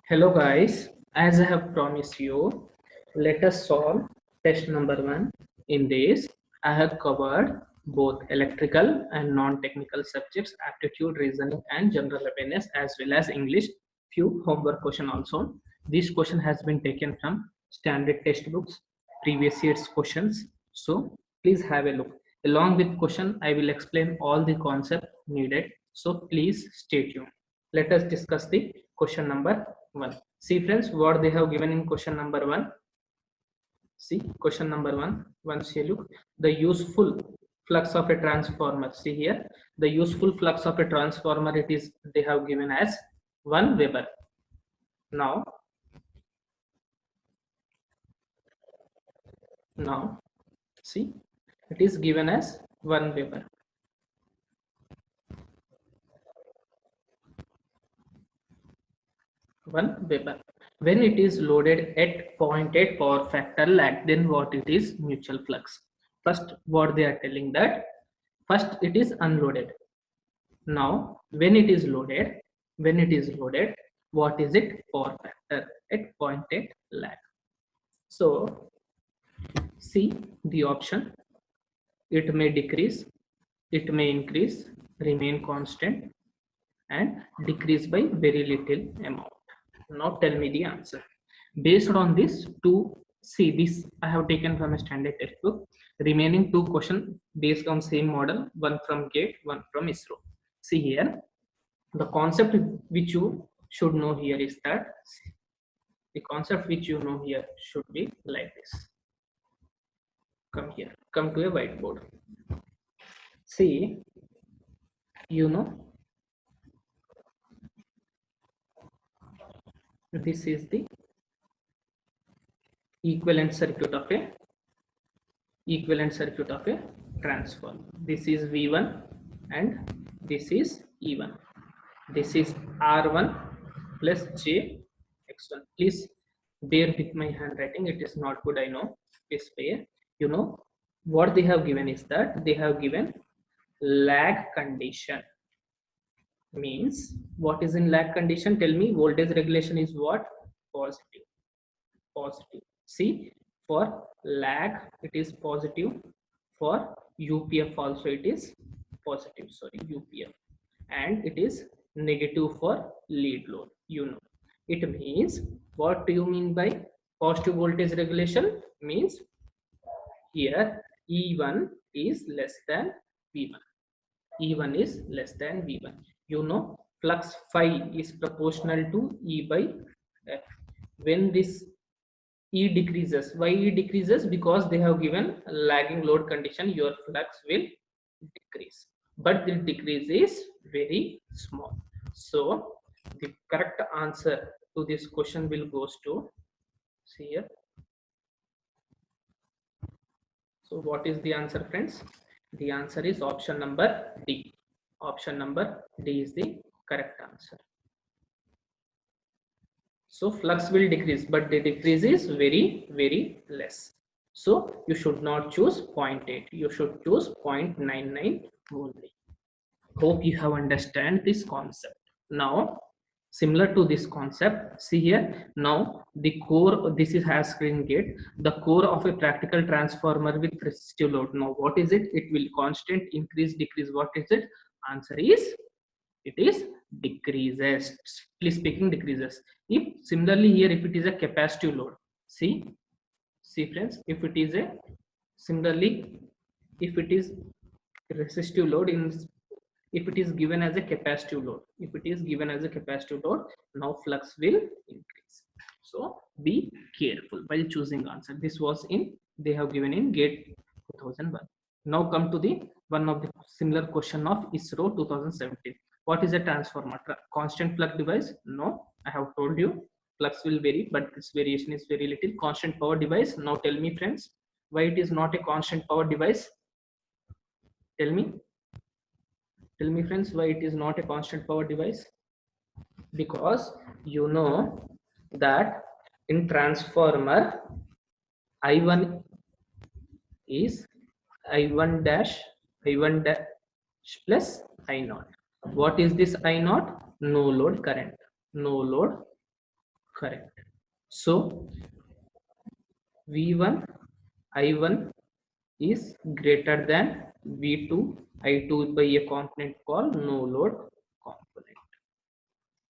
Hello guys, as I have promised you, let us solve test number 1. In this, I have covered both electrical and non-technical subjects, aptitude, reasoning and general awareness, as well as English, few homework question also. This question has been taken from standard textbooks, previous year's questions. So please have a look. Along with question, I will explain all the concept needed. So please stay tuned. Let us discuss the question number 1. See friends, what they have given in question number 1. See question number 1. Once you look, the useful flux of a transformer. See here, the useful flux of a transformer, it is they have given as 1 Weber. Now see, it is given as 1 Weber. When it is loaded at 0.8 power factor lag, then what it is? Mutual flux. First, what they are telling that first it is unloaded. Now when it is loaded, what is it? Power factor at 0.8 lag. So see the option, it may decrease, it may increase, remain constant and decrease by very little amount. Now tell me the answer. Based on this, to see this, I have taken from a standard textbook. Remaining 2 questions based on same model, one from GATE, one from ISRO. See here, the concept which you should know here is that the concept which you know here should be like this. Come here, come to a whiteboard. See, you know, this is the equivalent circuit of a transformer. This is V1 and this is E1. This is R1 plus J X1. Please bear with my handwriting, it is not good, I know. Please bear. You know what they have given is that they have given lag condition. Means what is in lag condition? Tell me. Voltage regulation is what? Positive. See, for lag it is positive, for UPF also it is positive, sorry, UPF, and it is negative for lead load. You know, it means, what do you mean by positive voltage regulation? Means here E1 is less than V1. E1 is less than V1. You know, flux phi is proportional to E by F. When this E decreases, why E decreases? Because they have given lagging load condition, your flux will decrease, but the decrease is very small. So the correct answer to this question will goes to, see here. So what is the answer, friends? The answer is option number D. Option number D is the correct answer. So flux will decrease, but the decrease is very less. So you should not choose 0.8, you should choose 0.99 only. Hope you have understand this concept. Now similar to this concept, see here, now the core, this is has screen gate, the core of a practical transformer with resistive load. Now what is it? It will constant, increase, decrease. What is it? Answer is, it is decreases. Please speaking, decreases. If similarly here, if it is a capacitive load, see friends, if it is a, similarly if it is resistive load, in if it is given as a capacitive load, now flux will increase. So be careful while choosing answer. This was in, they have given in GATE 2001. Now come to the one of the similar question of ISRO 2017. What is a transformer? Constant flux device? No, I have told you flux will vary, but this variation is very little. Constant power device? Now tell me friends, why it is not a constant power device? Tell me friends, why it is not a constant power device? Because you know that in transformer I1 is I1 dash plus I0. What is this I0? No load current. Correct. So V1 I1 is greater than V2 I2 by a component called no load component.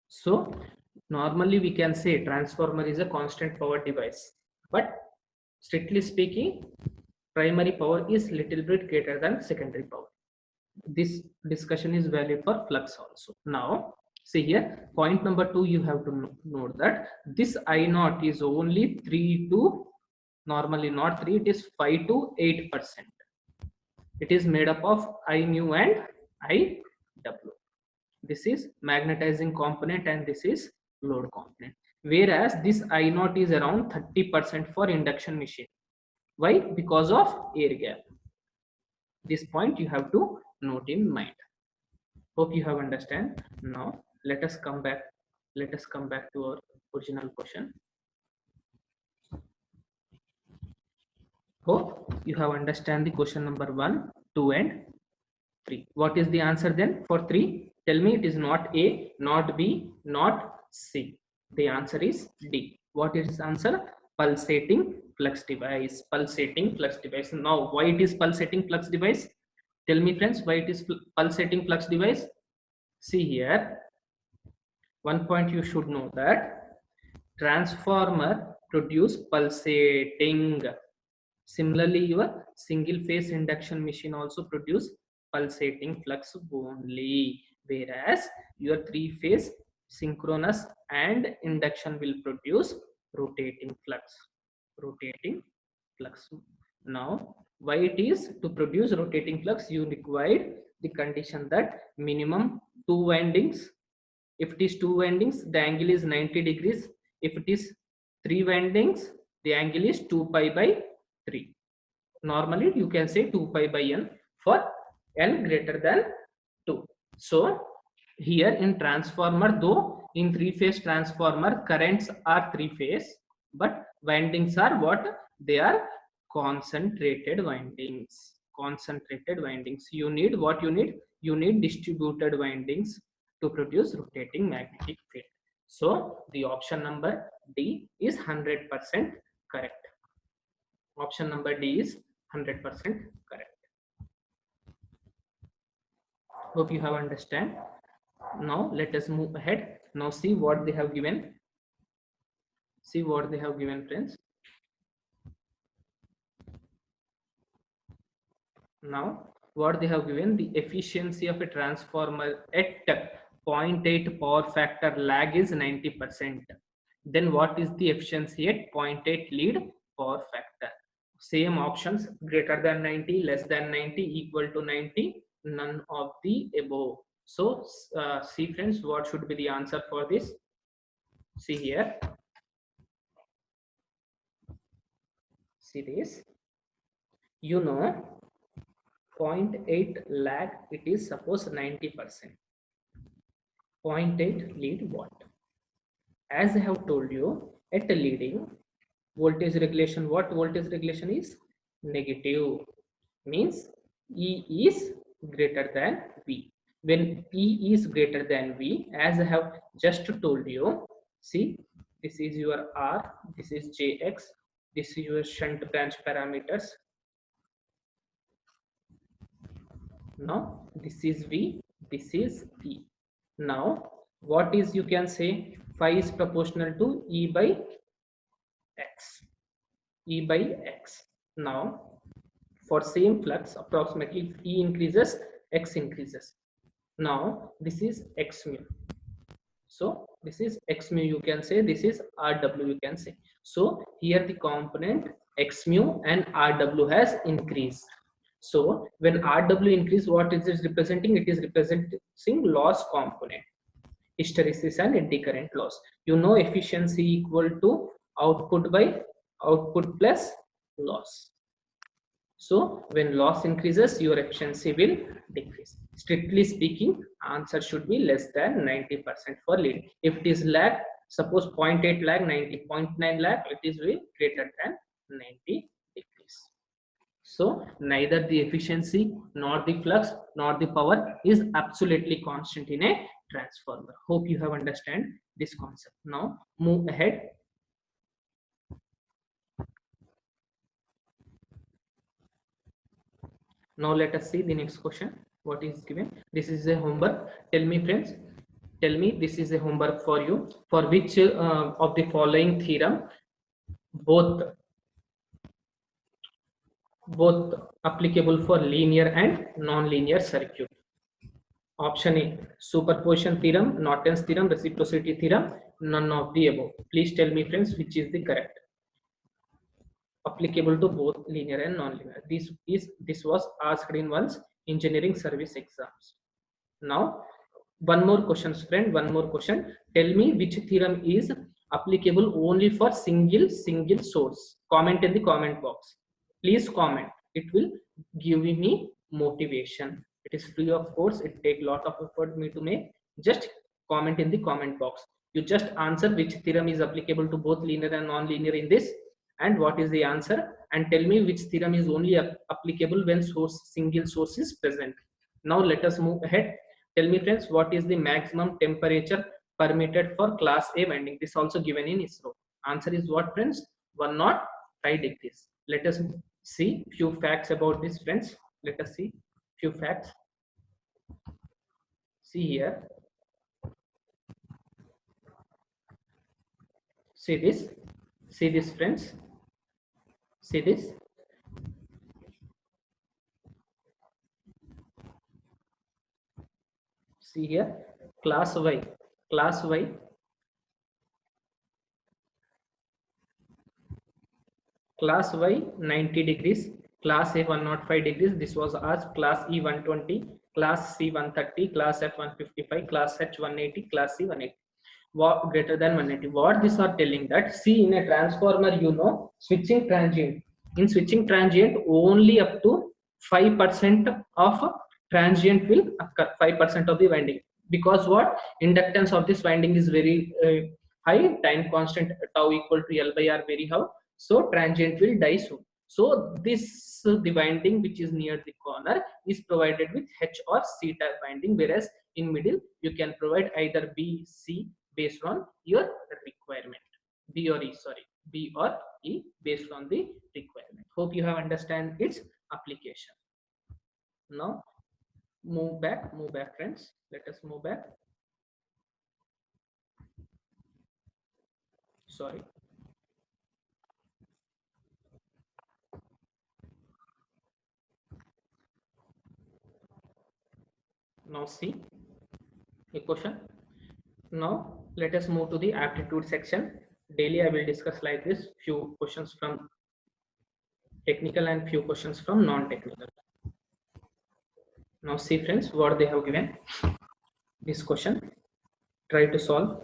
So normally we can say transformer is a constant power device, but strictly speaking, primary power is little bit greater than secondary power. This discussion is valid for flux also. Now see here, point number 2, you have to note that this I naught is only 3 to, normally not 3, it is 5 to 8%. It is made up of I mu and I W. This is magnetizing component and this is load component. Whereas this I naught is around 30% for induction machine. Why? Because of air gap. This point you have to note in mind. Hope you have understand. Now let us come back. Let us come back to our original question. Hope you have understand the question number 1, 2 and 3. What is the answer then for 3? Tell me, it is not A, not B, not C. The answer is D. What is answer? Pulsating flux device. Pulsating flux device. Now, why it is pulsating flux device? Tell me friends, why it is pulsating flux device? See here, one point you should know that transformer produce pulsating. Similarly, your single phase induction machine also produce pulsating flux only, whereas your 3-phase synchronous and induction will produce rotating flux. Rotating flux. Now, why it is to produce rotating flux? You require the condition that minimum 2 windings. If it is 2 windings, the angle is 90 degrees. If it is 3 windings, the angle is 2 pi by 3. Normally you can say 2 pi by n for n greater than 2. So here in transformer, though in 3-phase transformer currents are 3-phase, but windings are what? They are concentrated windings. Concentrated windings. You need what you need? You need distributed windings to produce rotating magnetic field. So the option number D is 100% correct. Option number D is 100% correct. Hope you have understand. Now let us move ahead. Now see what they have given. See what they have given, friends. Now what they have given, the efficiency of a transformer at 0.8 power factor lag is 90%. Then what is the efficiency at 0.8 lead power factor? Same options, greater than 90, less than 90, equal to 90, none of the above. So see friends, what should be the answer for this? See here. See this. You know, 0.8 lag, it is suppose 90%. 0.8 lead what? As I have told you, at a leading, voltage regulation, what voltage regulation is? Negative. Means E is greater than V. When E is greater than V, as I have just told you, see, this is your R, this is Jx, this is your shunt branch parameters. Now this is V, this is E. Now what is, you can say, phi is proportional to E by X. E by X. Now for same flux, approximately E increases, X increases. Now this is X mu. So this is X mu, you can say, this is RW, you can say. So here the component X mu and RW has increased. So when RW increase, what is it representing? It is representing loss component, hysteresis and eddy current loss. You know, efficiency equal to output by output plus loss. So when loss increases, your efficiency will decrease. Strictly speaking, answer should be less than 90% for lead. If it is lag, suppose 0.8 lag, 90.9 lag, it is way greater than 90 degrees. So neither the efficiency nor the flux nor the power is absolutely constant in a transformer. Hope you have understand this concept. Now move ahead. Now let us see the next question. What is given? This is a homework. Tell me, friends. Tell me, this is a homework for you. For which of the following theorem both applicable for linear and non-linear circuit? Option A, superposition theorem, Norton's theorem, reciprocity theorem, none of the above. Please tell me, friends, which is the correct. Applicable to both linear and non-linear. This was asked in one's engineering service exams. Now, one more question, friend. One more question. Tell me which theorem is applicable only for single source. Comment in the comment box. Please comment. It will give me motivation. It is free of course. It take lot of effort me to make. Just comment in the comment box. You just answer which theorem is applicable to both linear and non-linear in this, and what is the answer, and tell me which theorem is only applicable when single source is present. Now let us move ahead. Tell me, friends, what is the maximum temperature permitted for class A winding? This also given in ISRO. Answer is what, friends? 105 degrees. Let us see few facts about this, friends. Let us see few facts. See here. See this. See this, friends. See this. See here. Class Y. Class Y. Class Y 90 degrees, class A 105 degrees. This was asked. Class E 120, class C 130, class F 155, class H 180, class C 180. What greater than 180? What these are telling that, see, in a transformer, you know, switching transient. In switching transient, only up to 5% of transient will occur. 5% of the winding, because what, inductance of this winding is very high. Time constant tau equal to L by R very high. So transient will die soon. So this the winding which is near the corner is provided with H or C type winding, whereas in middle you can provide either B, C based on your requirement. B or E, sorry, B or E based on the requirement. Hope you have understand its application. Now move back, friends. Let us move back. Sorry. Now see a question. Now let us move to the aptitude section. Daily I will discuss like this, few questions from technical and few questions from non-technical. Now see, friends, what they have given. This question, try to solve.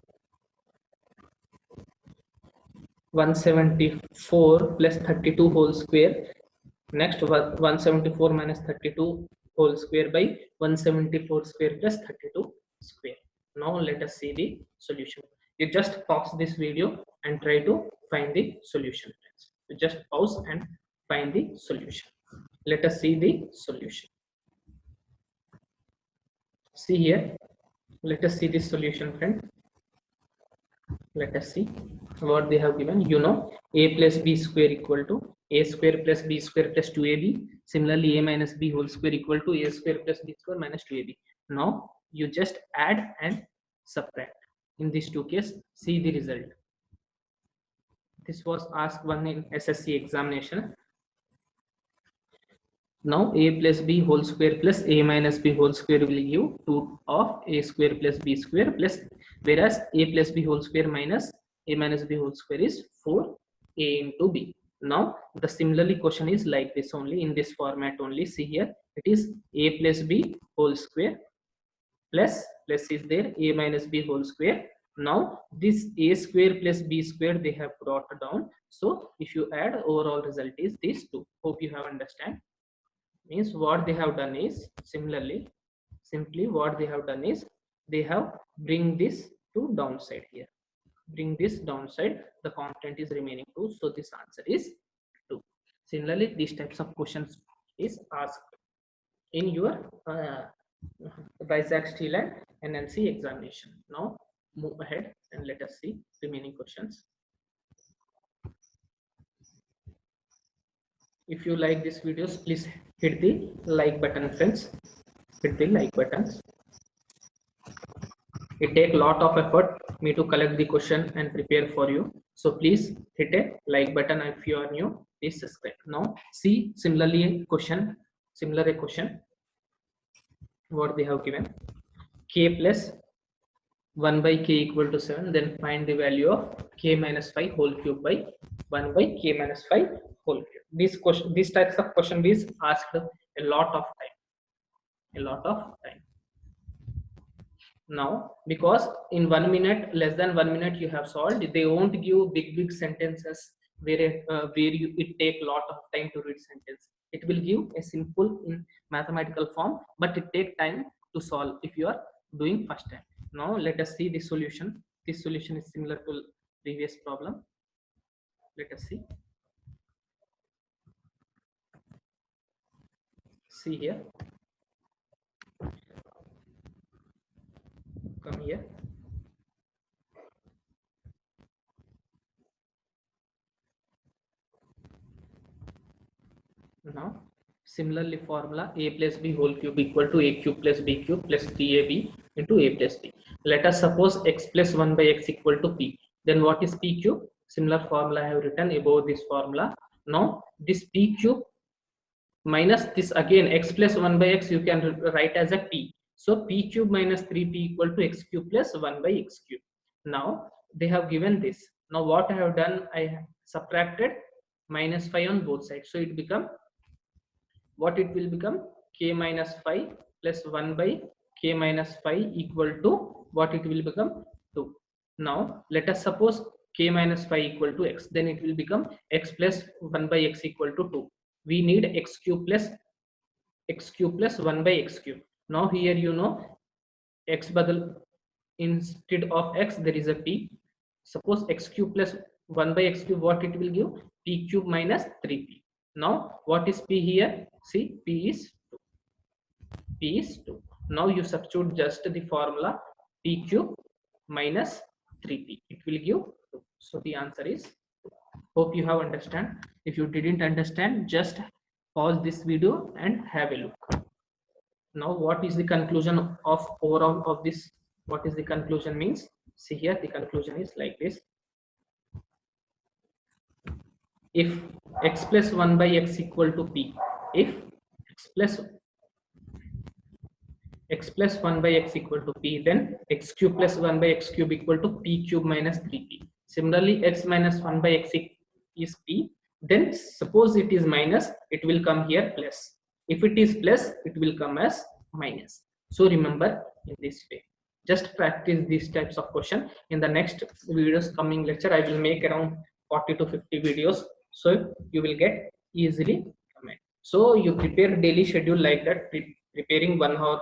174 plus 32 whole square. Next, 174 minus 32 whole square by 174 square plus 32 square. Now let us see the solution. You just pause this video and try to find the solution. You just pause and find the solution. Let us see the solution. See here. Let us see this solution, friend. Let us see what they have given. You know, a plus b square equal to a square plus b square plus 2ab. Similarly, a minus b whole square equal to a square plus b square minus 2ab. Now you just add and subtract. In these two cases, see the result. This was asked one in SSC examination. Now a plus b whole square plus a minus b whole square will give 2 of a square plus b square plus, whereas a plus b whole square minus a minus b whole square is 4a into b. Now the similarly question is like this only, in this format only. See here, it is a plus b whole square plus is there, a minus b whole square. Now this a square plus b square they have brought down. So if you add, overall result is these two. Hope you have understand. Means what they have done is simply what they have done is they have bring this to downside here. Bring this downside, the constant is remaining 2, so this answer is 2. Similarly, these types of questions is asked in your Vizag Steel and NLC examination. Now move ahead and let us see remaining questions. If you like these videos, please hit the like button, friends. Hit the like buttons. It takes a lot of effort me to collect the question and prepare for you. So please hit a like button. If you are new, please subscribe. Now see similarly a question, what they have given. K plus 1 by k equal to 7, then find the value of k minus 5 whole cube by 1 by k minus 5 whole cube. These types of question is asked a lot of time. Now because in 1 minute, less than 1 minute you have solved, they won't give big sentences where it take a lot of time to read sentence. It will give a simple in mathematical form, but it take time to solve if you are doing first time. Now let us see the solution. This solution is similar to previous problem. Let us see here. Come here. Now similarly formula a plus b whole cube equal to a cube plus b cube plus 3ab into a plus b. Let us suppose x plus 1 by x equal to p. Then what is p cube? Similar formula I have written above this formula. Now this p cube minus this again x plus 1 by x you can write as a p. So p cube minus 3p equal to x cube plus 1 by x cube. Now they have given this. Now what I have done, I have subtracted minus 5 on both sides. So it become, what it will become, k minus 5 plus 1 by k minus 5 equal to what it will become, 2. Now let us suppose k minus 5 equal to x, then it will become x plus 1 by x equal to 2. We need x cube plus 1 by x cube. Now here you know x badal, instead of x there is a p. Suppose x cube plus 1 by x cube, what it will give, p cube minus 3p. Now what is p here? See, p is 2. Now you substitute just the formula p cube minus 3p, it will give 2. So the answer is 2. Hope you have understand. If you didn't understand, just pause this video and have a look. Now what is the conclusion of overall of this? What is the conclusion means? See here, the conclusion is like this. If x plus 1 by x equal to p, if x plus 1 by x equal to p, then x cube plus 1 by x cube equal to p cube minus 3p. Similarly, x minus 1 by x is p, then suppose it is minus, it will come here plus. If it is plus, it will come as minus. So remember in this way. Just practice these types of question. In the next videos coming lecture, I will make around 40 to 50 videos, so you will get easily comment. So you prepare daily schedule like that, preparing 1 hour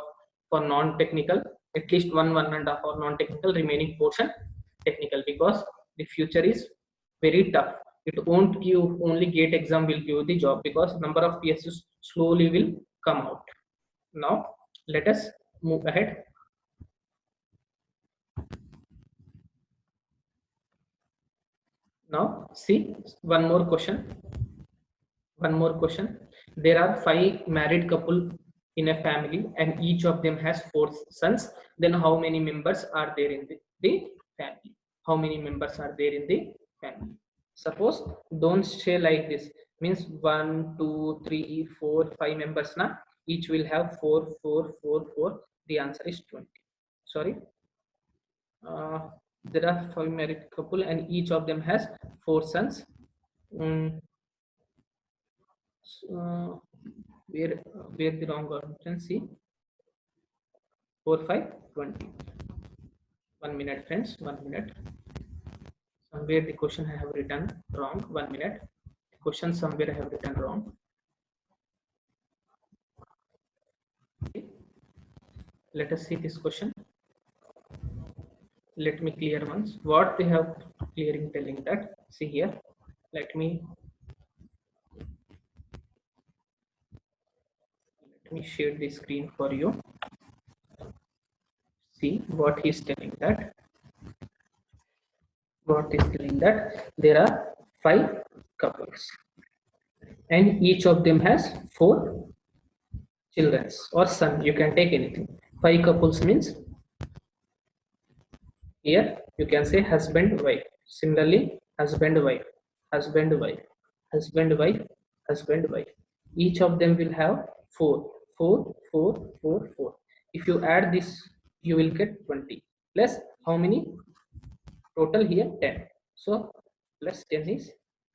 for non-technical, at least 1.5 hour non-technical, remaining portion technical, because the future is very tough. It won't give only gate exam will give the job, because number of PSUs slowly will come out. Now let us move ahead. Now see one more question. There are 5 married couple in a family and each of them has 4 sons. Then how many members are there in the family? How many members are there in the family? Suppose don't say like this, means 1 2 3 4 5 members na, each will have 4 4 4 4. The answer is 20. Sorry, there are 5 married couple and each of them has 4 sons. Where the wrong option? See, 4 5 20. 1 minute, friends, 1 minute. Somewhere the question I have written wrong. 1 minute. The question somewhere I have written wrong. Okay. Let us see this question. Let me clear once what they have clearing, telling that. See here, let me share the screen for you. See what he's telling that. What is telling that there are 5 couples and each of them has 4 children or son. You can take anything. 5 couples means here you can say husband wife. Similarly, husband wife, husband wife, husband wife, husband wife. Each of them will have 4, 4, 4, 4, 4. If you add this, you will get 20. Plus how many? Total here 10. So plus 10 is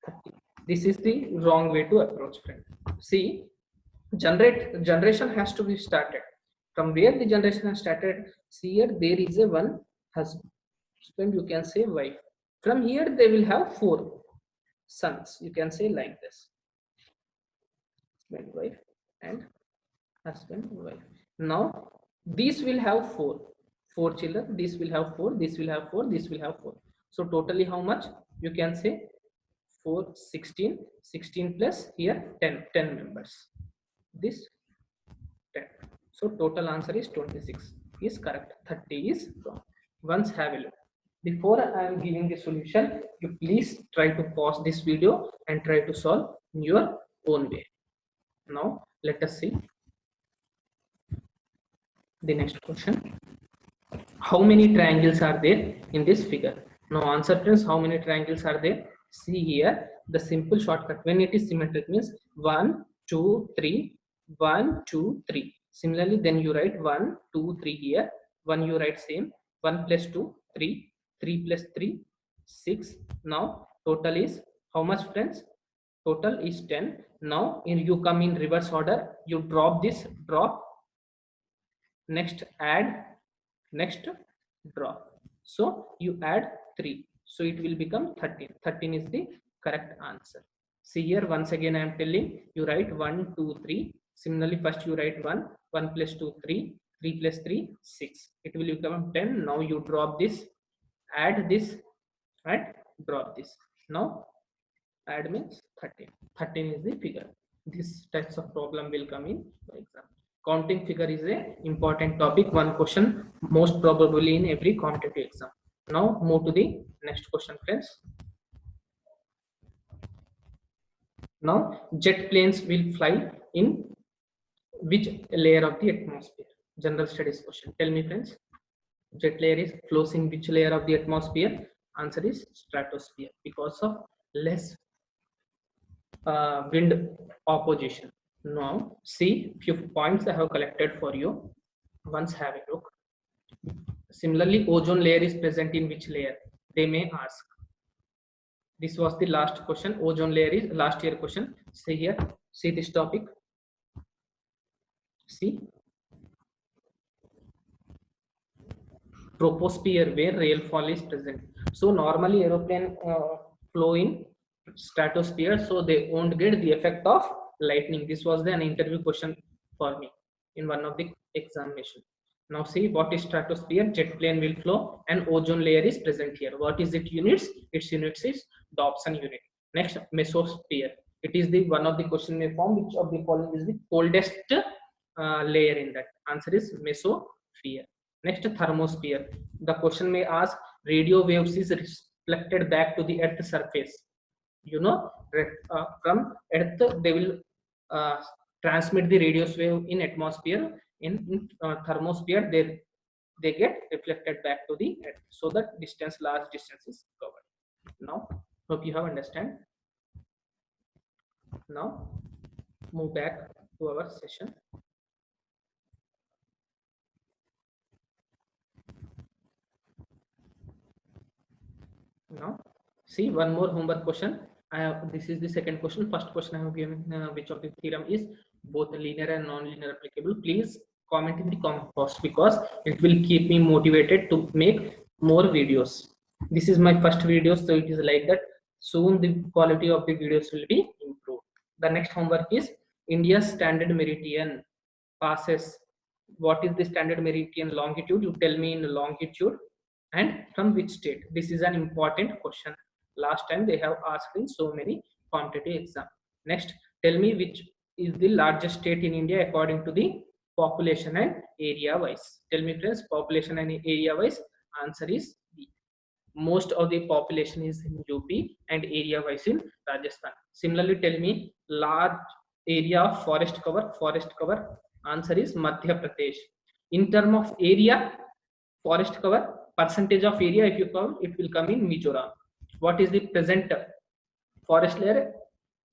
30. This is the wrong way to approach, friend. See, generation has to be started. From where the generation has started, see here there is a one husband, you can say wife. From here they will have 4 sons. You can say like this. Husband, wife, and husband, wife. Now these will have 4 children. This will have 4, this will have 4, this will have 4. So totally how much? You can say 4, 16, 16 plus here 10 members. This 10. So total answer is 26 is correct. 30 is wrong. Once have a look. Before I am giving the solution, you please try to pause this video and try to solve in your own way. Now let us see the next question. How many triangles are there in this figure? Now answer, friends. How many triangles are there? See here, the simple shortcut when it is symmetric means 1, 2, 3, 1, 2, 3. Similarly, then you write 1, 2, 3 here. 1 you write same. 1 plus 2, 3. 3 plus 3, 6. Now total is how much, friends? Total is 10. Now you come in reverse order. You drop this, drop. Next add, next drop. So you add 3. So it will become 13. 13 is the correct answer. See here, once again I am telling you write 1, 2, 3. Similarly, first you write 1, 1 plus 2, 3, 3 plus 3, 6. It will become 10. Now you drop this, add this, and drop this. Now add means 13. 13 is the figure. This types of problem will come in the exam. Counting figure is a important topic. One question most probably in every competitive exam. Now move to the next question, friends. Now jet planes will fly in which layer of the atmosphere? General studies question. Tell me, friends. Jet layer is flows in which layer of the atmosphere? Answer is stratosphere because of less wind opposition. Now see few points I have collected for you. Once have a look. Similarly, ozone layer is present in which layer? They may ask. This was the last question. Ozone layer is last year question. See here. See this topic. See. Troposphere where rainfall is present. So normally aeroplane flow in stratosphere, so they won't get the effect of lightning. This was an interview question for me in one of the examination. Now see what is stratosphere. Jet plane will flow and ozone layer is present here. What is it units? Its units is Dobson unit. Next, mesosphere. It is the one of the question may form which of the following is the coldest layer in that. Answer is mesosphere. Next, thermosphere. The question may ask radio waves is reflected back to the earth surface. You know, from earth they will transmit the radio wave in atmosphere. In thermosphere they get reflected back to the earth, so that distance, large distance is covered. Now hope you have understand. Now move back to our session. Now see one more homework question. I have, this is the second question. First question I have given which of the theorem is both linear and non-linear applicable. Please comment in the comment box because it will keep me motivated to make more videos. This is my first video, so it is like that. Soon the quality of the videos will be improved. The next homework is India's standard meridian passes. What is the standard meridian longitude? You tell me in longitude and from which state. This is an important question. Last time they have asked in so many competitive exam. Next, tell me which is the largest state in India according to the population and area wise. Tell me friends, population and area wise. Answer is B. Most of the population is in UP and area wise in Rajasthan. Similarly, tell me large area of forest cover. Forest cover. Answer is Madhya Pradesh. In term of area, forest cover percentage of area, if you count, it will come in Mizoram. What is the present forest layer?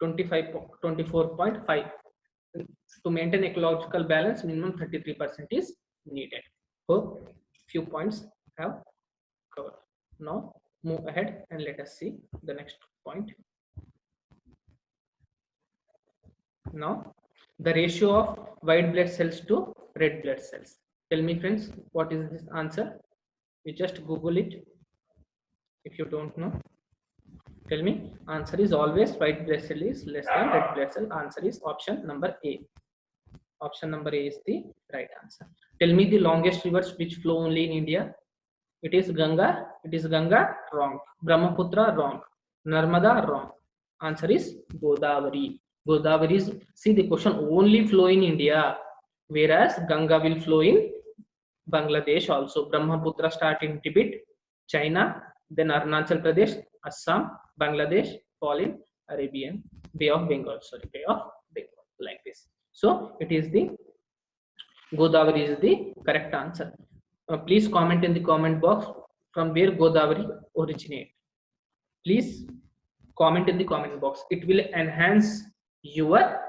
24.5. To maintain ecological balance, minimum 33% is needed. Hope few points have covered. Now move ahead and let us see the next point. Now the ratio of white blood cells to red blood cells. Tell me friends, what is this answer? You just Google it if you don't know. Tell me, answer is always white blood cell is less than red blood cell. Answer is option number A. Option number A is the right answer. Tell me the longest rivers which flow only in India. It is Ganga. It is Ganga. Wrong. Brahmaputra. Wrong. Narmada. Wrong. Answer is Godavari. Godavari is, see the question, only flow in India, whereas Ganga will flow in Bangladesh also. Brahmaputra start in Tibet, China, then Arunachal Pradesh, Assam, Bangladesh, fall in Arabian Bay of Bengal. Sorry, Bay of Bengal, like this. So it is the Godavari is the correct answer. Please comment in the comment box from where Godavari originate. Please comment in the comment box. It will enhance your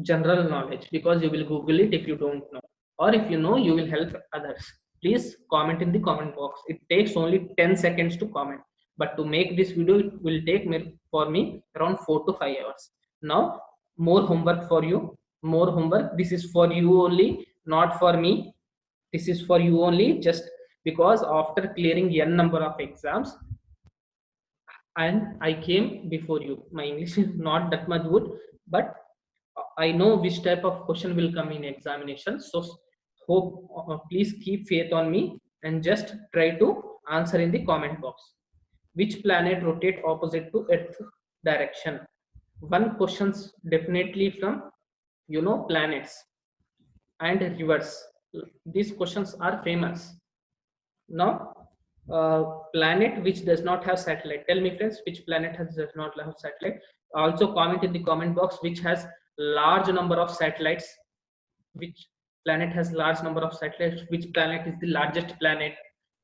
general knowledge because you will Google it if you don't know, or if you know, you will help others. Please comment in the comment box. It takes only 10 seconds to comment, but to make this video it will take me for me around 4 to 5 hours. Now more homework for you. More homework. This is for you only, not for me. This is for you only, just because after clearing n number of exams and I came before you. My English is not that much good, but I know which type of question will come in examination. So hope please keep faith on me and just try to answer in the comment box. Which planet rotate opposite to Earth direction? One questions definitely from planets and rivers. These questions are famous. Now planet which does not have satellite. Tell me friends, which planet does not have satellite? Also comment in the comment box which has large number of satellites. Which planet has large number of satellites? Which planet is the largest planet?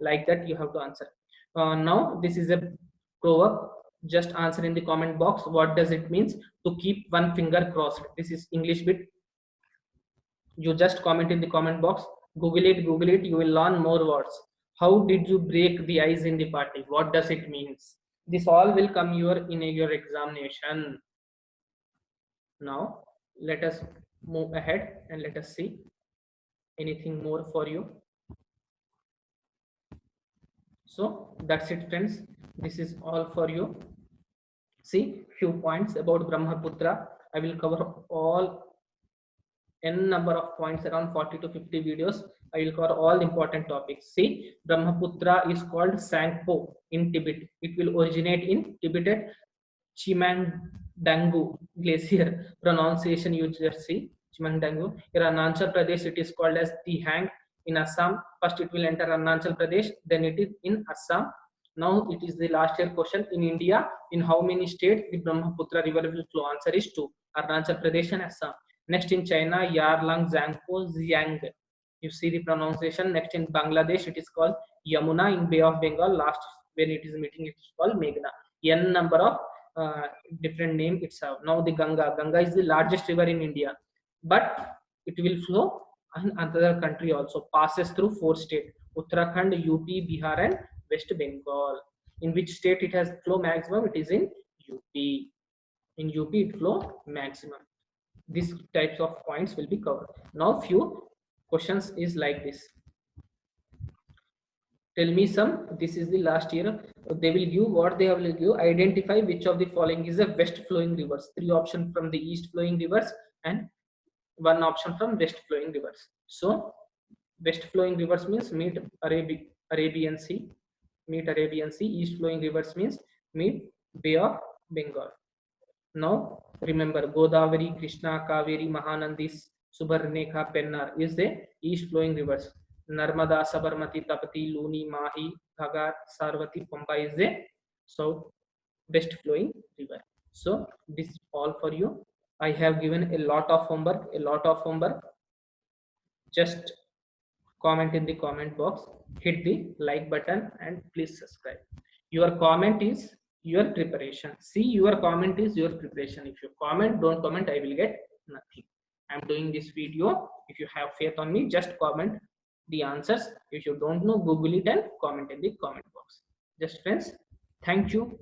Like that you have to answer. Now this is a proverb. Just answer in the comment box. What does it means to keep one finger crossed? This is English bit. You just comment in the comment box. Google it. Google it. You will learn more words. How did you break the ice in the party? What does it means? This all will come in your examination. Now let us move ahead and let us see anything more for you. So that's it friends. This is all for you. See few points about Brahmaputra. I will cover all n number of points, around 40 to 50 videos. I will cover all important topics. See, Brahmaputra is called Sangpo in Tibet. It will originate in Tibetan Chimangdangu glacier. Pronunciation you just see, Chimangdangu. In Arunachal Pradesh, it is called as Tihang. In Assam, first it will enter Arunachal Pradesh, then it is in Assam. Now it is the last year question. In India, in how many states the Brahmaputra river will flow? Answer is 2. Arunachal Pradesh and Assam. Next in China, Yarlang Zangpo Xiang. You see the pronunciation. Next in Bangladesh, it is called Yamuna. In Bay of Bengal, last when it is meeting, it is called Meghna. N number of different name itself. Now the Ganga. Ganga is the largest river in India, but it will flow in another country also. Passes through 4 states: Uttarakhand, UP, Bihar, and West Bengal. In which state it has flow maximum? It is in UP. In UP, it flow maximum. These types of points will be covered. Now few questions is like this. Tell me some. This is the last year. They will give what they will give. Identify which of the following is a west flowing rivers. 3 options from the east flowing rivers and 1 option from west flowing rivers. So west flowing rivers means meet Arabian Sea. Meet Arabian Sea. East flowing rivers means meet Bay of Bengal. Now remember Godavari, Krishna, Kaveri, Mahanandis. Subarnekha Pennar is the east flowing rivers. Narmada, Sabarmati, Tapati, Luni, Mahi, Ghagar, Sarvati, Pampa is the south best flowing river. So this is all for you. I have given a lot of homework. Just comment in the comment box, hit the like button, and please subscribe. Your comment is your preparation. See, your comment is your preparation. If you comment, don't comment, I will get nothing. I'm doing this video. If you have faith on me, just comment the answers. If you don't know, google it and comment in the comment box. Just friends, thank you.